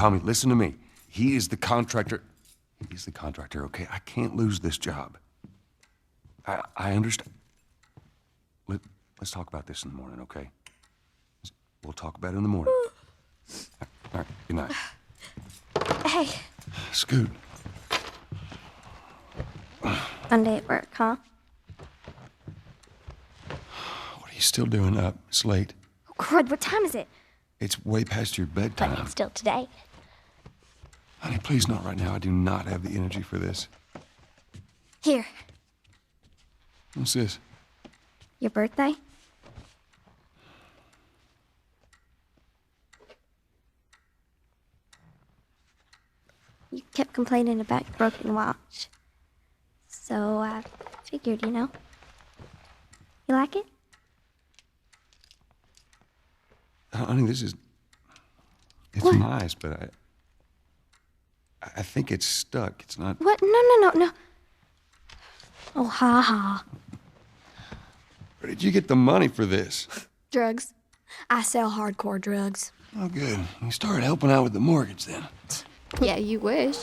Tommy, listen to me. He is the contractor. He's the contractor, okay? I can't lose this job. I understand. Let's talk about this in the morning, okay? We'll talk about it in the morning. All right, good night. Hey. Scoot. Monday at work, huh? What are you still doing up? It's late. Oh, crud, what time is it? It's way past your bedtime. But it's still today. Honey, please not right now. I do not have the energy for this. Here. What's this? Your birthday? You kept complaining about your broken watch. So I figured, you know. You like it? Honey, this is... It's What? nice, but I think it's stuck. It's not... What? No. Oh, ha ha. Where did you get the money for this? Drugs. I sell hardcore drugs. Oh, good. You started helping out with the mortgage then. Yeah, you wish.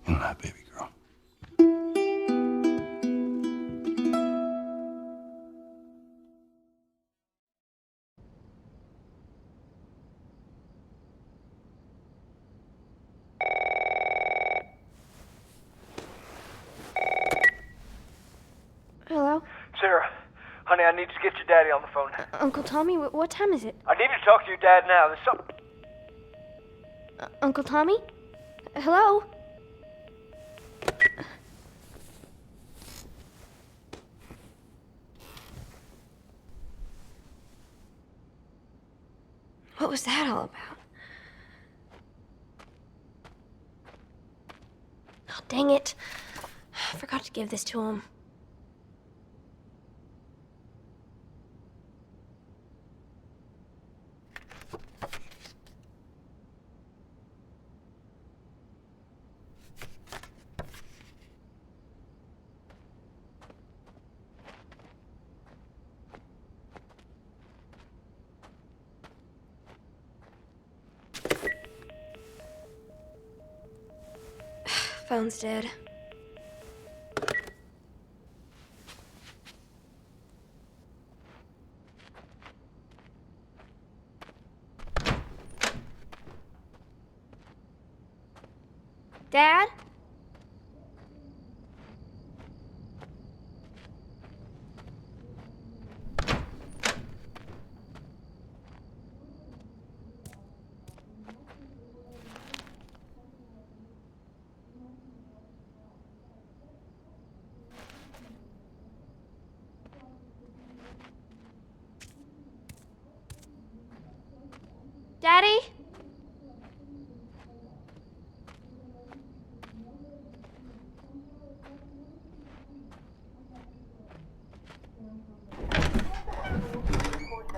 Good night, baby girl. Hello? Sarah, honey, I need to get your daddy on the phone. Uncle Tommy, what time is it? I need to talk to your dad now. There's something... Uncle Tommy? Hello? What was that all about? Oh, dang it. I forgot to give this to him. Phone's dead. Dad? Daddy?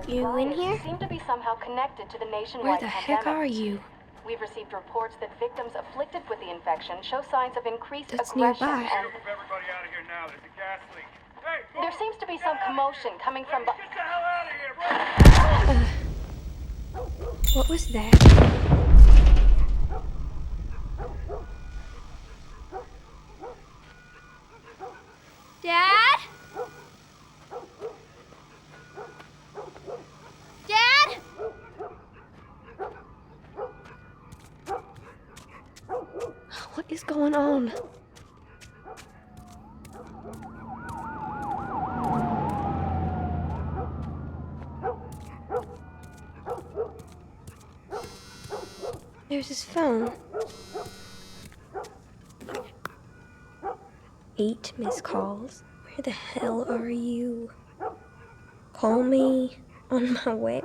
You in here? Seem to be somehow connected to the Where nationwide the pandemic. heck are you? We've received reports that victims afflicted with the infection show signs of increased That's aggression nearby. and Move everybody out of here now. There's a gas leak. Hey, move! there seems to be some commotion coming from Get the hell out of here, bro! What was that? Dad? Dad? What is going on? There's his phone. 8 missed calls. Where the hell are you? Call me on my way.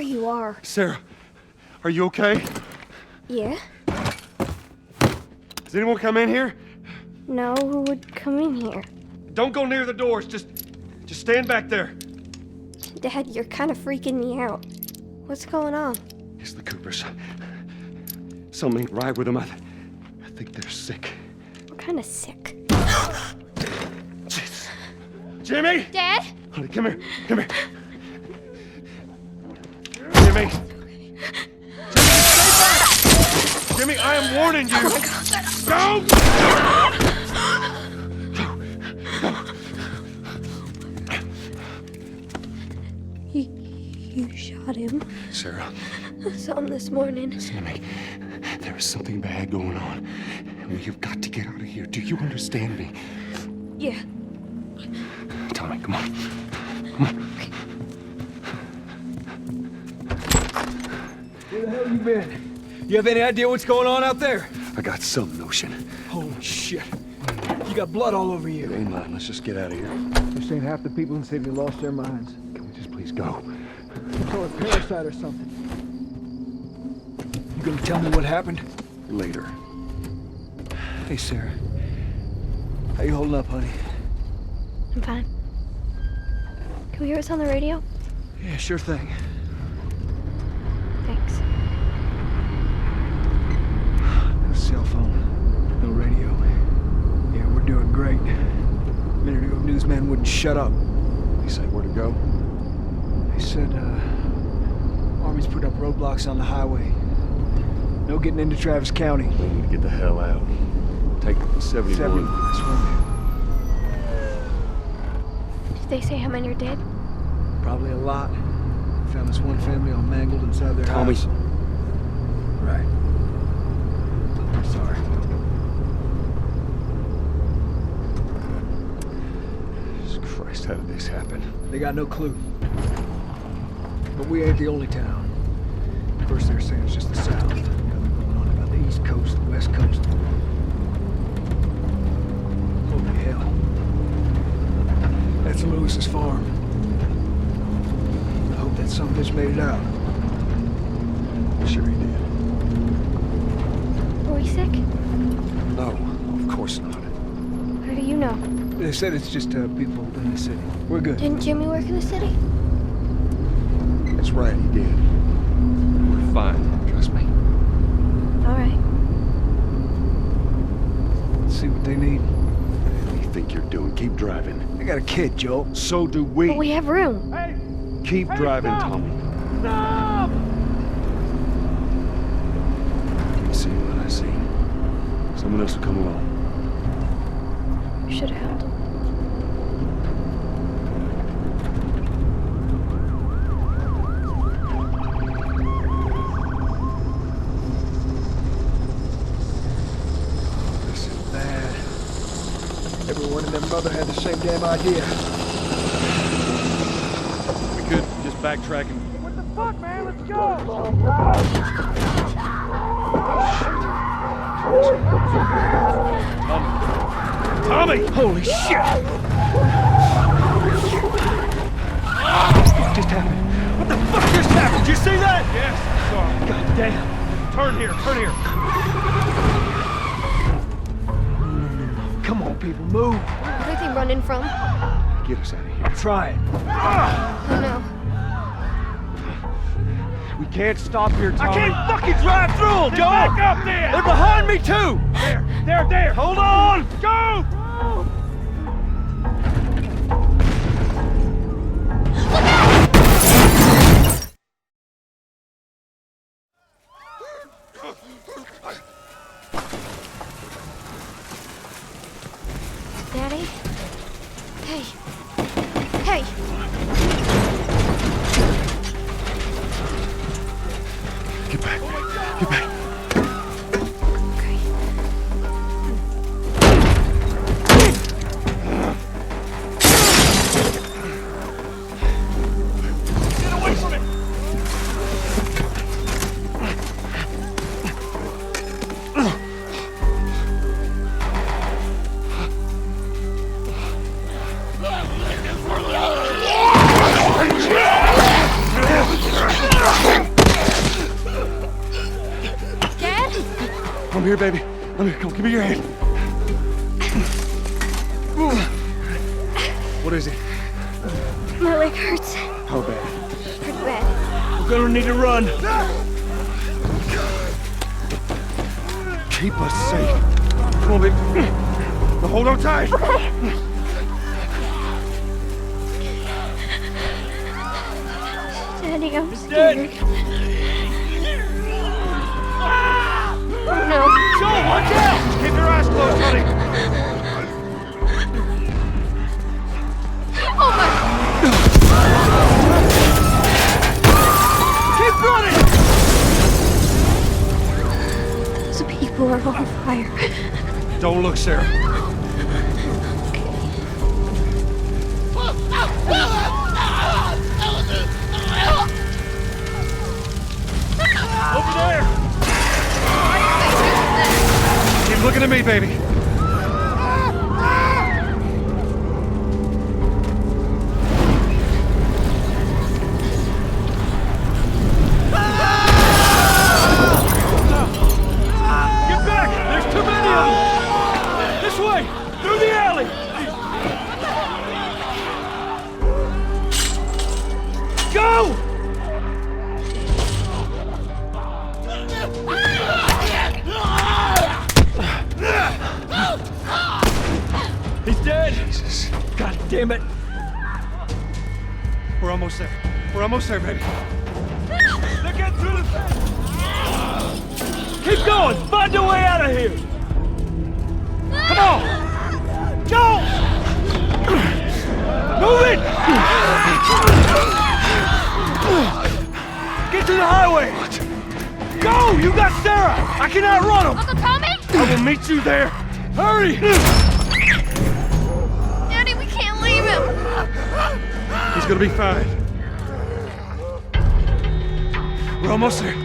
you are. Sarah, are you okay? Yeah? Does anyone come in here? No, who would come in here? Don't go near the doors. Just stand back there. Dad, you're kind of freaking me out. What's going on? It's the Coopers. Something ain't right with them. I think they're sick. What kind of sick? Jesus. Jimmy! Dad? Honey, come here. Come here. Jimmy! Jimmy, I am warning you! Go! You shot him. Sarah, I saw him this morning. listen to me. There is something bad going on. And we have got to get out of here. Do you understand me? Yeah. Tommy, come on. Come on. Where the hell you been? You have any idea what's going on out there? I got some notion. Holy shit. You got blood all over you. It ain't mine. Let's just get out of here. This ain't half the people in the city lost their minds. Can we just please go? Some sort of parasite or something. You gonna tell me what happened? Later. Hey, Sarah. How you holding up, honey? I'm fine. Can we hear us on the radio? Yeah, sure thing. Thanks. No cell phone. No radio. Yeah, we're doing great. A minute ago, newsman wouldn't shut up. They say where to go? They said, Army's put up roadblocks on the highway. No getting into Travis County. We need to get the hell out. Take 71. 71. That's one. Did they say how many are dead? Probably a lot. Found this one family all mangled inside their Tommy. house. Right. I'm sorry. Jesus Christ, how did this happen? They got no clue. But we ain't the only town. First they're saying it's just the south. Now they're going on about the east coast, the west coast. Holy hell. That's Lewis's farm. I hope that son of a bitch made it out. Sure he did. Were we sick? No, of course not. How do you know? They said it's just people in the city. We're good. Didn't Jimmy work in the city? That's right, he did. We're fine, trust me. All right. Let's see what they need. What do you think you're doing? Keep driving. I got a kid, Joel. So do we. But we have room. Keep driving, Tommy. Stop! I see what I see. Someone else will come along. We should have helped him. This is bad. Everyone and their mother had the same damn idea. We could just backtrack and... What the fuck, man? Let's go! Tommy! Holy shit! What just happened? What the fuck just happened? Did you see that? Yes, sorry. God damn. Turn here, turn here. Come on, people, move. Where are they running from? Get us out of here. Try it. Oh no. We can't stop here, Tommy. I can't fucking drive through them, Joel! Back up there! They're behind me, too! There! Hold on! Go! Daddy? Hey. Hey! Get back. Get back. Okay. Get away from it! Come here, baby. Come here, come, give me your hand. What is it? My leg hurts. How bad? Pretty bad. We're gonna need to run. Keep us safe. Come on, baby. Now hold on tight. Okay. Daddy, I'm scared. Oh no. Joe, watch out! Keep your eyes closed, honey. Oh my. Keep running! Those people are on fire. Don't look, Sarah. Over there! Keep looking at me, baby. Get back! There's too many of them! This way! Through the alley! Go! He's dead! Jesus. God damn it! We're almost there. We're almost there, baby. They're getting through the fence! Keep going! Find your way out of here! Come on! Go! Move it! Get to the highway! Go! You got Sarah! I can outrun him! Uncle Tommy? I will meet you there! Hurry! Daddy, we can't leave him. He's gonna be fine. We're almost there.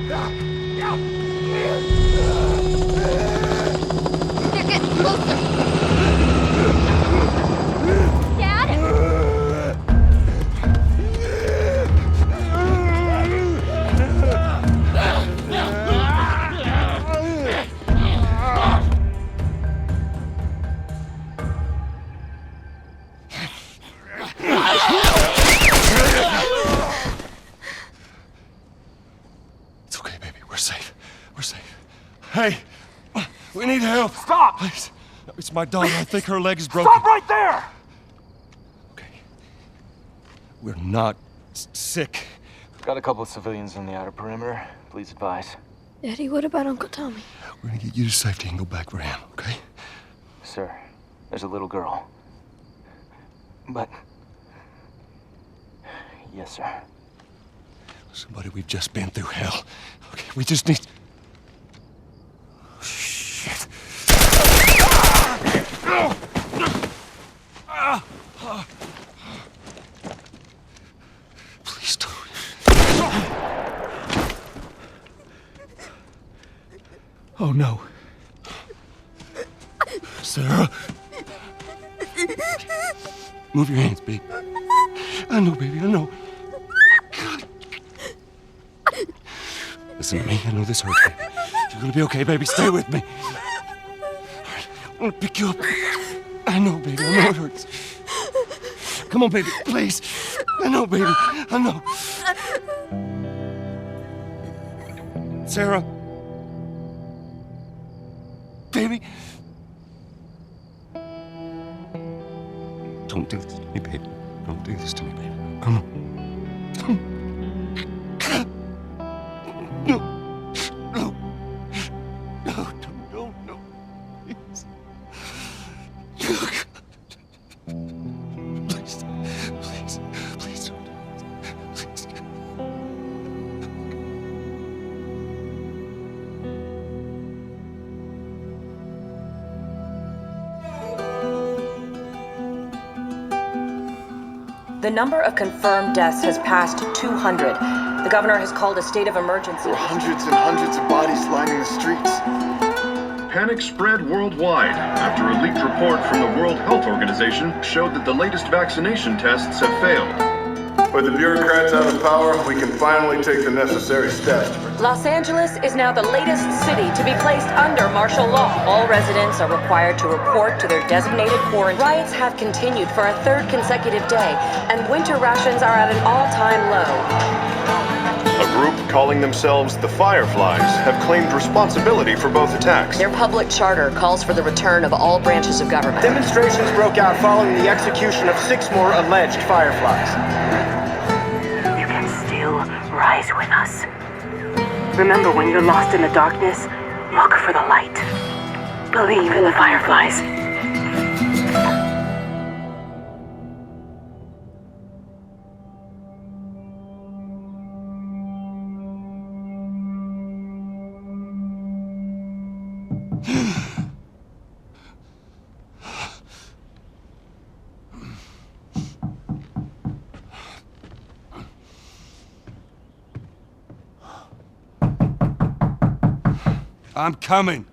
They're getting closer. Dad? It's okay, baby. We're safe. We're safe. Hey, we need help. Stop! Please. It's my daughter. I think her leg is broken. Stop right there! Okay. We're not sick. Got a couple of civilians in the outer perimeter. Please advise. Daddy, what about Uncle Tommy? We're gonna get you to safety and go back for him, okay? Sir, there's a little girl. But... Yes, sir. Somebody, we've just been through hell. Okay, we just need... Oh, shit. Please don't. Oh, no. Sarah. Move your hands, baby. I know, baby, I know. Listen to me. I know this hurts, baby. You're gonna be okay, baby. Stay with me. All right, I'm gonna pick you up. I know, baby. I know it hurts. Come on, baby. Please. I know, baby. I know. Sarah. Baby. Don't do this to me, baby. Don't do this to me, baby. Come on. No. No. No, no, no. Please. Please. Please. Please don't. Please. The number of confirmed deaths has passed 200. The governor has called a state of emergency. There are hundreds and hundreds of bodies lining the streets. Panic spread worldwide after a leaked report from the World Health Organization showed that the latest vaccination tests have failed. With the bureaucrats out of power, we can finally take the necessary steps. Los Angeles is now the latest city to be placed under martial law. All residents are required to report to their designated quarantine. Riots have continued for a third consecutive day, and winter rations are at an all-time low. A group calling themselves the Fireflies have claimed responsibility for both attacks. Their public charter calls for the return of all branches of government. Demonstrations broke out following the execution of 6 more alleged Fireflies. You can still rise with us. Remember, when you're lost in the darkness, look for the light. Believe in the Fireflies. I'm coming.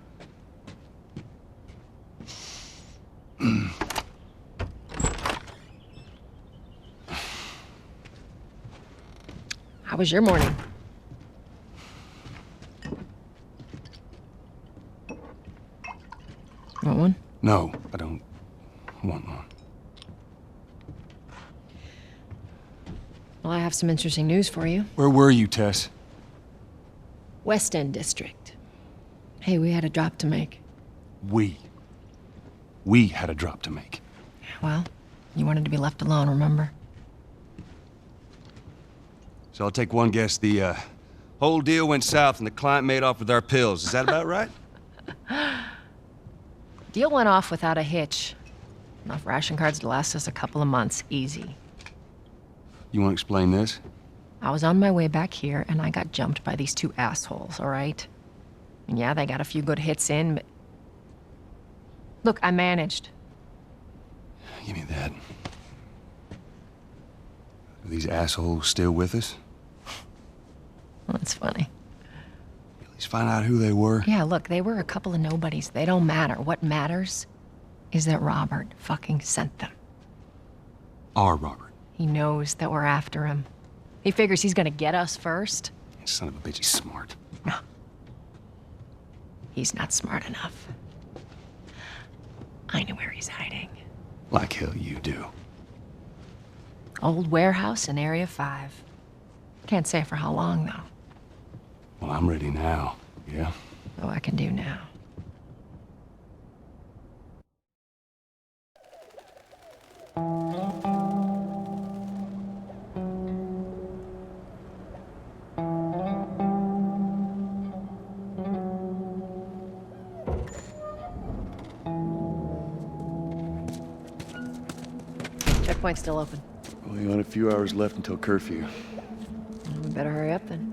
How was your morning? Want one? No, I don't want one. Well, I have some interesting news for you. Where were you, Tess? West End District. Hey, we had a drop to make. We had a drop to make. Well, you wanted to be left alone, remember? So I'll take one guess. The whole deal went south and the client made off with our pills. Is that about right? Deal went off without a hitch. Enough ration cards to last us a couple of months, easy. You want to explain this? I was on my way back here and I got jumped by these 2 assholes, all right? And yeah, they got a few good hits in, but... Look, I managed. Give me that. Are these assholes still with us? Well, that's funny. At least find out who they were. Yeah, look, they were a couple of nobodies. They don't matter. What matters is that Robert fucking sent them. Our Robert. He knows that we're after him. He figures he's gonna get us first. Son of a bitch, he's smart. No. He's not smart enough. I know where he's hiding. Like hell you do. Old warehouse in Area 5. Can't say for how long, though. Well, I'm ready now, yeah? Oh, I can do now. Checkpoint's still open. Well, you got a few hours left until curfew. We better hurry up then.